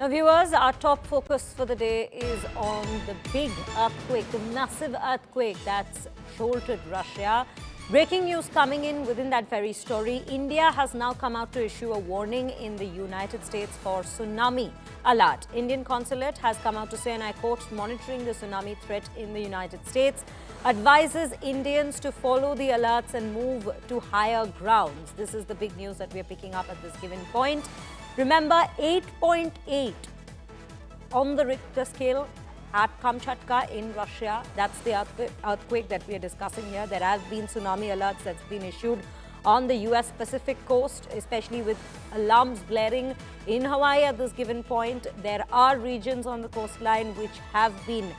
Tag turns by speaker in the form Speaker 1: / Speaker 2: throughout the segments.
Speaker 1: Now, viewers, our top focus for the day is on the big earthquake, the massive earthquake that's jolted Russia. Breaking news coming in within that very story. India has now come out to issue a warning in the United States for tsunami alert. Indian consulate has come out to say, and I quote, monitoring the tsunami threat in the United States, advises Indians to follow the alerts and move to higher grounds. This is the big news that we are picking up at this given point. Remember, 8.8 on the Richter scale at Kamchatka in Russia. That's the earthquake that we are discussing here. There have been tsunami alerts that's been issued on the US Pacific coast, especially with alarms blaring in Hawaii at this given point. There are regions on the coastline which have been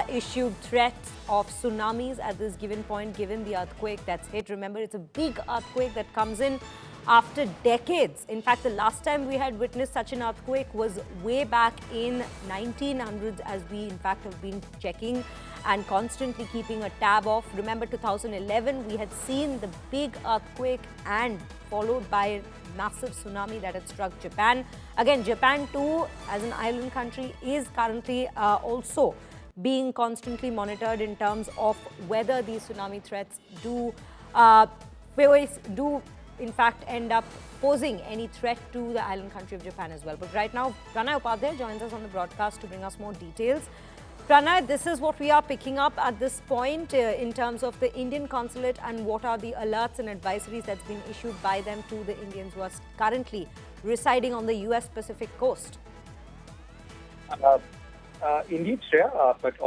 Speaker 1: issued threats of tsunamis at this given point, given the earthquake that's hit. Remember, it's a big earthquake that comes in after decades. In fact, the last time we had witnessed such an earthquake was way back in 1900s, as we in fact have been checking and constantly keeping a tab of. Remember, 2011, we had seen the big earthquake and followed by a massive tsunami that had struck Japan. Again, Japan too, as an island country, is currently also being constantly monitored in terms of whether these tsunami threats do in fact end up posing any threat to the island country of Japan as well. But right now, Pranay Upadhyay joins us on the broadcast to bring us more details. Pranay, this is what we are picking up at this point in terms of the Indian consulate and what are the alerts and advisories that's been issued by them to the Indians who are currently residing on the US Pacific coast.
Speaker 2: Indeed, Shreya, but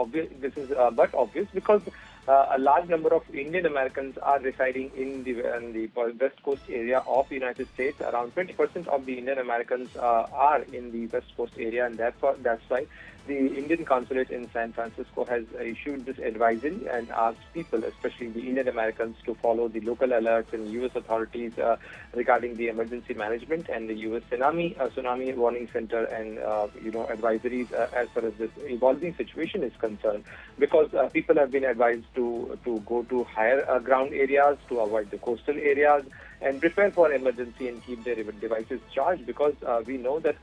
Speaker 2: obvious because a large number of Indian Americans are residing in the west coast area of the United States. Around 20% of the Indian Americans are in the west coast area, and that's why the Indian consulate in San Francisco has issued this advisory and asked people, especially the Indian Americans, to follow the local alerts and U.S. authorities regarding the emergency management and the U.S. Tsunami Warning Center and advisories as far as this evolving situation is concerned. Because people have been advised to go to higher ground areas, to avoid the coastal areas, and prepare for emergency and keep their devices charged, because we know that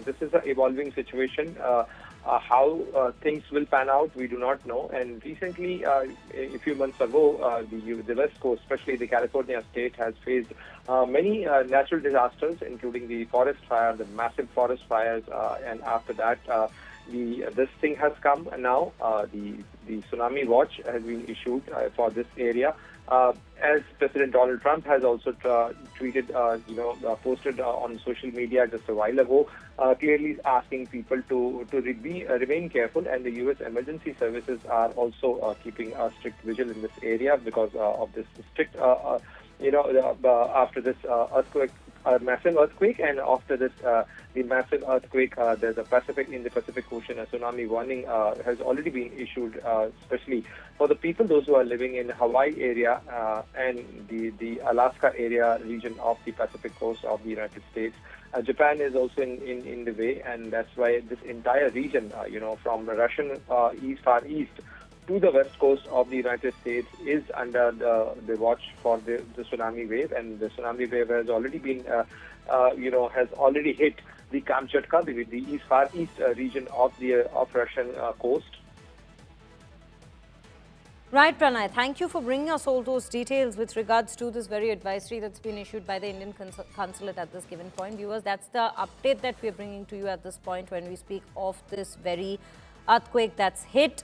Speaker 2: this is an evolving situation. How things will pan out, we do not know. And recently, a few months ago, the West Coast, especially the California state, has faced many natural disasters, including the forest fire, the massive forest fires, and after that, this thing has come now. The tsunami watch has been issued for this area. As President Donald Trump has also tweeted, posted on social media just a while ago, clearly asking people to remain careful, and the U.S. emergency services are also keeping a strict vigil in this area because of this strict, after this earthquake. A massive earthquake, and after this, the massive earthquake, there's in the Pacific Ocean, a tsunami warning has already been issued, especially for the people, those who are living in Hawaii area and the Alaska area region of the Pacific coast of the United States. Japan is also in the way, and that's why this entire region, from Russian far east to the west coast of the United States is under the watch for the tsunami wave, and the tsunami wave has already been, has already hit the Kamchatka, the far east region of Russian coast.
Speaker 1: Right, Pranay. Thank you for bringing us all those details with regards to this very advisory that's been issued by the Indian consulate at this given point. Viewers, that's the update that we're bringing to you at this point when we speak of this very earthquake that's hit